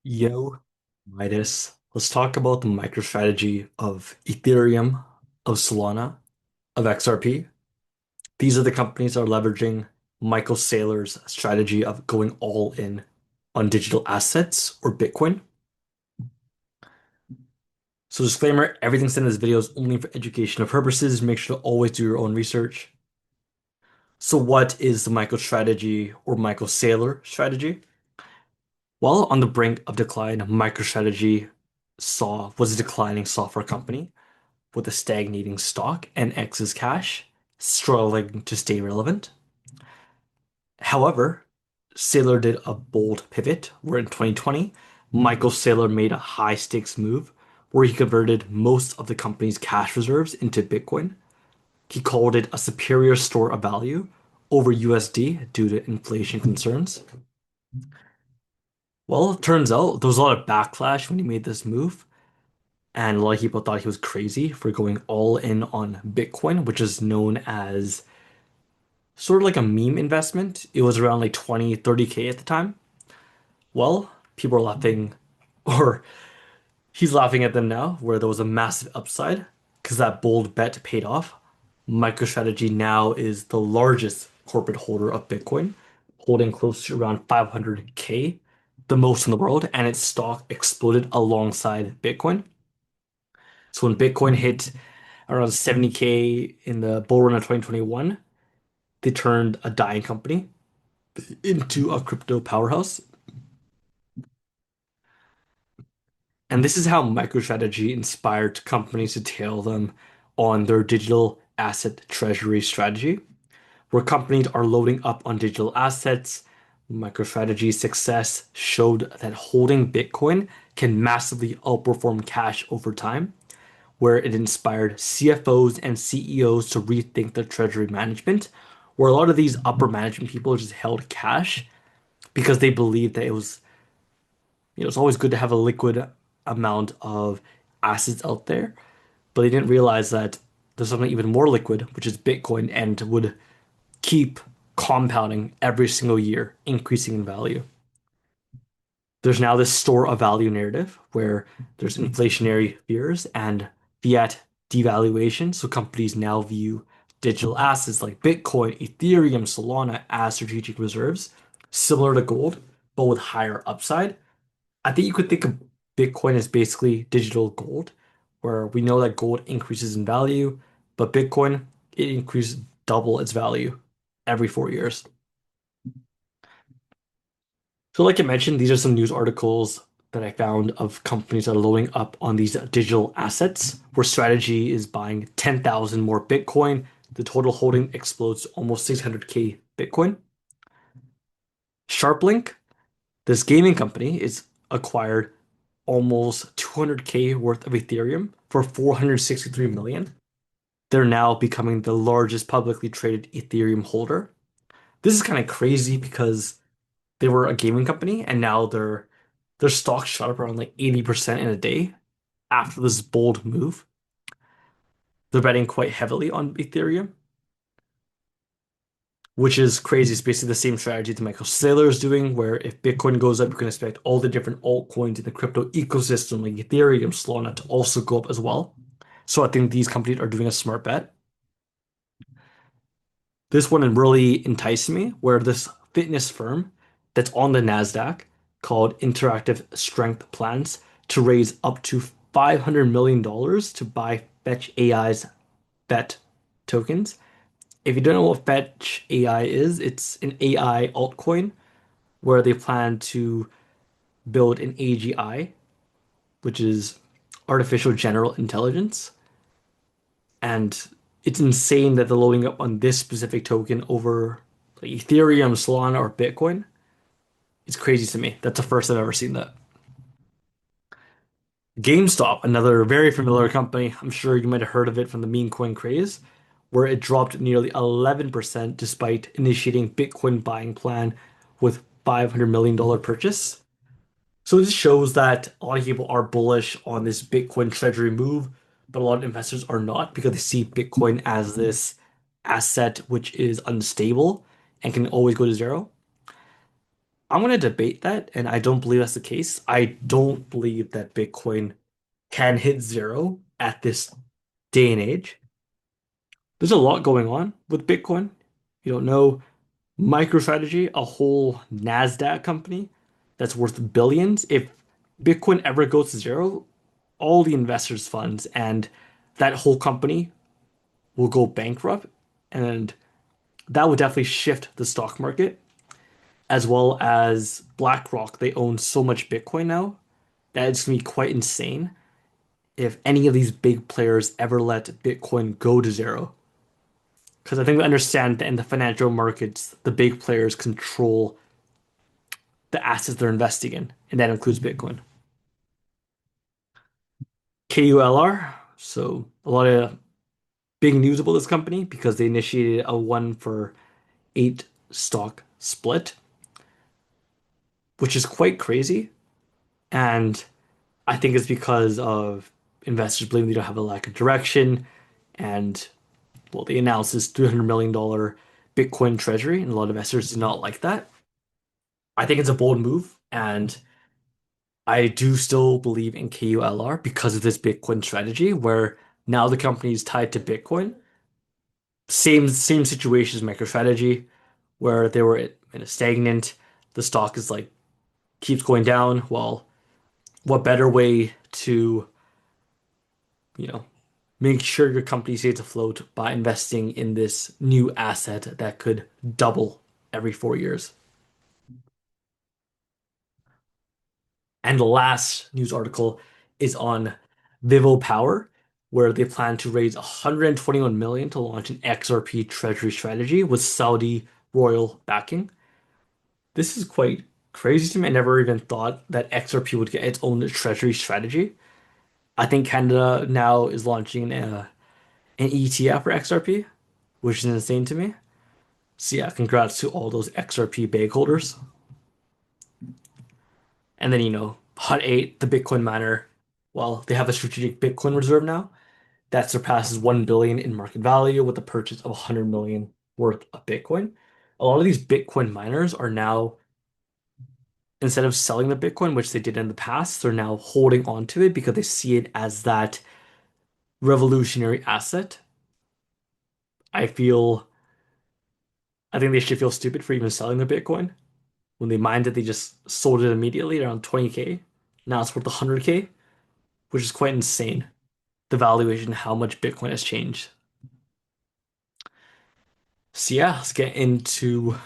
Yo, Midas. Let's talk about the MicroStrategy of Ethereum, of Solana, of XRP. These are the companies that are leveraging Michael Saylor's strategy of going all in on digital assets or Bitcoin. So disclaimer, everything said in this video is only for educational purposes. Make sure to always do your own research. So what is the MicroStrategy or Michael Saylor strategy? While on the brink of decline, MicroStrategy was a declining software company with a stagnating stock and excess cash, struggling to stay relevant. However, Saylor did a bold pivot where in 2020, Michael Saylor made a high stakes move where he converted most of the company's cash reserves into Bitcoin. He called it a superior store of value over USD due to inflation concerns. Well, it turns out there was a lot of backlash when he made this move, and a lot of people thought he was crazy for going all in on Bitcoin, which is known as sort of like a meme investment. It was around like 20, 30K at the time. Well, people are laughing, or he's laughing at them now, where there was a massive upside because that bold bet paid off. MicroStrategy now is the largest corporate holder of Bitcoin, holding close to around 500K, the most in the world, and its stock exploded alongside Bitcoin. So when Bitcoin hit around 70K in the bull run of 2021, they turned a dying company into a crypto powerhouse. And this is how MicroStrategy inspired companies to tail them on their digital asset treasury strategy, where companies are loading up on digital assets. MicroStrategy's success showed that holding Bitcoin can massively outperform cash over time, where it inspired CFOs and CEOs to rethink their treasury management, where a lot of these upper management people just held cash because they believed that it's always good to have a liquid amount of assets out there, but they didn't realize that there's something even more liquid, which is Bitcoin, and would keep compounding every single year, increasing in value. There's now this store of value narrative where there's inflationary fears and fiat devaluation. So companies now view digital assets like Bitcoin, Ethereum, Solana as strategic reserves, similar to gold, but with higher upside. I think you could think of Bitcoin as basically digital gold, where we know that gold increases in value, but Bitcoin, it increases double its value every 4 years. So, like I mentioned, these are some news articles that I found of companies that are loading up on these digital assets, where strategy is buying 10,000 more Bitcoin. The total holding explodes to almost 600K Bitcoin. SharpLink, this gaming company, is acquired almost 200K worth of Ethereum for 463 million. They're now becoming the largest publicly traded Ethereum holder. This is kind of crazy because they were a gaming company and now their stock shot up around like 80% in a day after this bold move. They're betting quite heavily on Ethereum, which is crazy. It's basically the same strategy that Michael Saylor is doing, where if Bitcoin goes up, you can expect all the different altcoins in the crypto ecosystem, like Ethereum, Solana, to also go up as well. So I think these companies are doing a smart bet. This one really enticed me, where this fitness firm that's on the NASDAQ called Interactive Strength plans to raise up to $500 million to buy Fetch AI's BET tokens. If you don't know what Fetch AI is, it's an AI altcoin where they plan to build an AGI, which is artificial general intelligence. And it's insane that they're loading up on this specific token over like Ethereum, Solana, or Bitcoin. It's crazy to me. That's the first I've ever seen that. GameStop, another very familiar company. I'm sure you might have heard of it from the meme coin craze, where it dropped nearly 11% despite initiating Bitcoin buying plan with $500 million purchase. So this shows that a lot of people are bullish on this Bitcoin treasury move, but a lot of investors are not because they see Bitcoin as this asset which is unstable and can always go to zero. I'm going to debate that, and I don't believe that's the case. I don't believe that Bitcoin can hit zero at this day and age. There's a lot going on with Bitcoin. You don't know MicroStrategy, a whole NASDAQ company that's worth billions. If Bitcoin ever goes to zero, all the investors' funds and that whole company will go bankrupt. And that would definitely shift the stock market, as well as BlackRock. They own so much Bitcoin now that it's going to be quite insane if any of these big players ever let Bitcoin go to zero. Because I think we understand that in the financial markets, the big players control the assets they're investing in, and that includes Bitcoin. KULR, so a lot of big news about this company because they initiated a 1-for-8 stock split, which is quite crazy. And I think it's because of investors believing they don't have a lack of direction. And well, they announced this $300 million Bitcoin treasury, and a lot of investors do not like that. I think it's a bold move, and I do still believe in KULR because of this Bitcoin strategy where now the company is tied to Bitcoin. Same situation as MicroStrategy, where they were in a stagnant. The stock is like keeps going down. Well, what better way to, you know, make sure your company stays afloat by investing in this new asset that could double every 4 years? And the last news article is on Vivo Power, where they plan to raise 121 million to launch an XRP treasury strategy with Saudi royal backing. This is quite crazy to me. I never even thought that XRP would get its own treasury strategy. I think Canada now is launching an ETF for XRP, which is insane to me. So yeah, congrats to all those XRP bag holders. And then, Hut 8, the Bitcoin miner, well, they have a strategic Bitcoin reserve now that surpasses 1 billion in market value with the purchase of 100 million worth of Bitcoin. A lot of these Bitcoin miners are now, instead of selling the Bitcoin, which they did in the past, they're now holding on to it because they see it as that revolutionary asset. I feel, I think they should feel stupid for even selling the Bitcoin. When they mined it, they just sold it immediately around 20K. Now it's worth 100K, which is quite insane. The valuation, how much Bitcoin has changed. So yeah, let's get into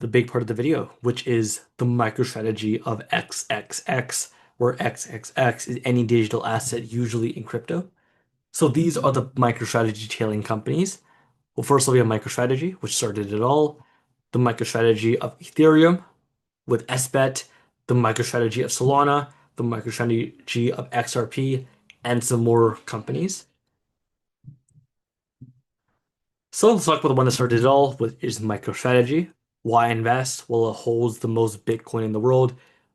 the big part of the video, which is the MicroStrategy of XXX, where XXX is any digital asset, usually in crypto. So these are the MicroStrategy tailing companies. Well, first we have MicroStrategy, which started it all, the MicroStrategy of Ethereum with SBET, the MicroStrategy of Solana, the MicroStrategy of XRP, and some more companies. So let's talk about the one that started it all, which is MicroStrategy. Why invest? Well, it holds the most Bitcoin in the world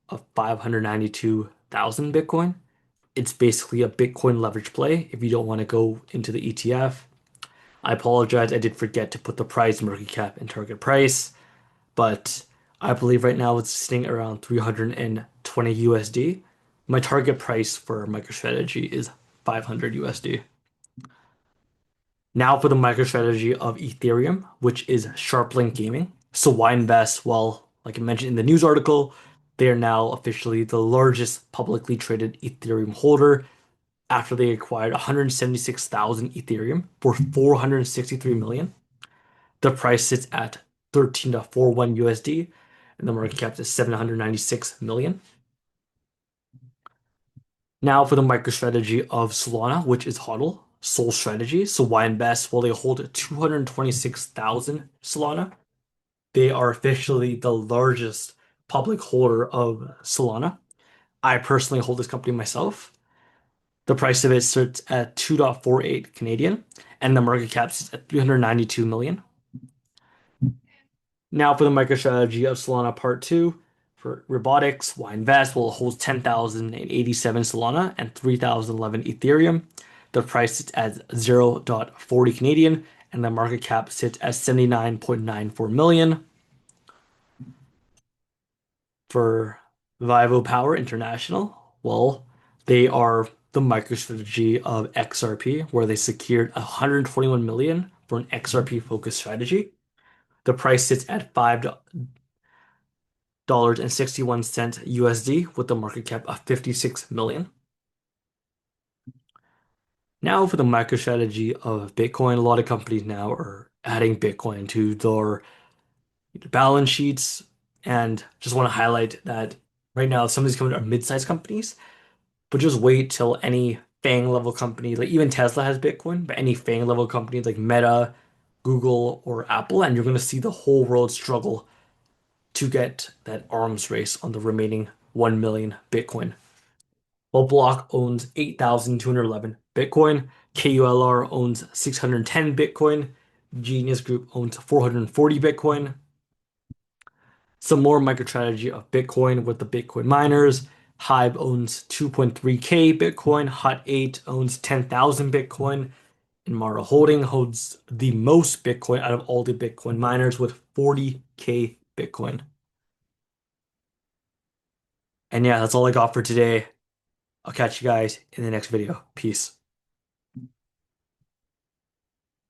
of 592,000 Bitcoin. It's basically a Bitcoin leverage play if you don't want to go into the ETF. I apologize, I did forget to put the price, market cap, and target price, but I believe right now it's sitting around 320 USD. My target price for MicroStrategy is 500 USD. Now for the MicroStrategy of Ethereum, which is SharpLink Gaming. So why invest? Well, like I mentioned in the news article, they are now officially the largest publicly traded Ethereum holder after they acquired 176,000 Ethereum for 463 million. The price sits at 13.41 USD, and the market cap is 796 million. Now for the MicroStrategy of Solana, which is HODL, Sol Strategy. So why invest? Well, they hold 226,000 Solana. They are officially the largest public holder of Solana. I personally hold this company myself. The price of it sits at 2.48 Canadian, and the market cap is at 392 million. Now for the MicroStrategy of Solana Part 2 for robotics, why invest? Well, it holds 10,087 Solana and 3,011 Ethereum. The price sits at 0.40 Canadian, and the market cap sits at 79.94 million. For Vivo Power International, well, they are the MicroStrategy of XRP, where they secured 121 million for an XRP focused strategy. The price sits at $5.61 USD with a market cap of 56 million. Now for the MicroStrategy of Bitcoin, a lot of companies now are adding Bitcoin to their balance sheets, and just want to highlight that right now some of these companies are mid-sized companies, but just wait till any FANG level company, like even Tesla has Bitcoin, but any FANG level companies like Meta, Google, or Apple, and you're going to see the whole world struggle to get that arms race on the remaining 1 million Bitcoin. While Block owns 8,211 Bitcoin, KULR owns 610 Bitcoin, Genius Group owns 440 Bitcoin. Some more MicroStrategy of Bitcoin with the Bitcoin miners. Hive owns 2.3K Bitcoin, Hot 8 owns 10,000 Bitcoin, and Mara Holding holds the most Bitcoin out of all the Bitcoin miners with 40K Bitcoin. And yeah, that's all I got for today. I'll catch you guys in the next video. Peace.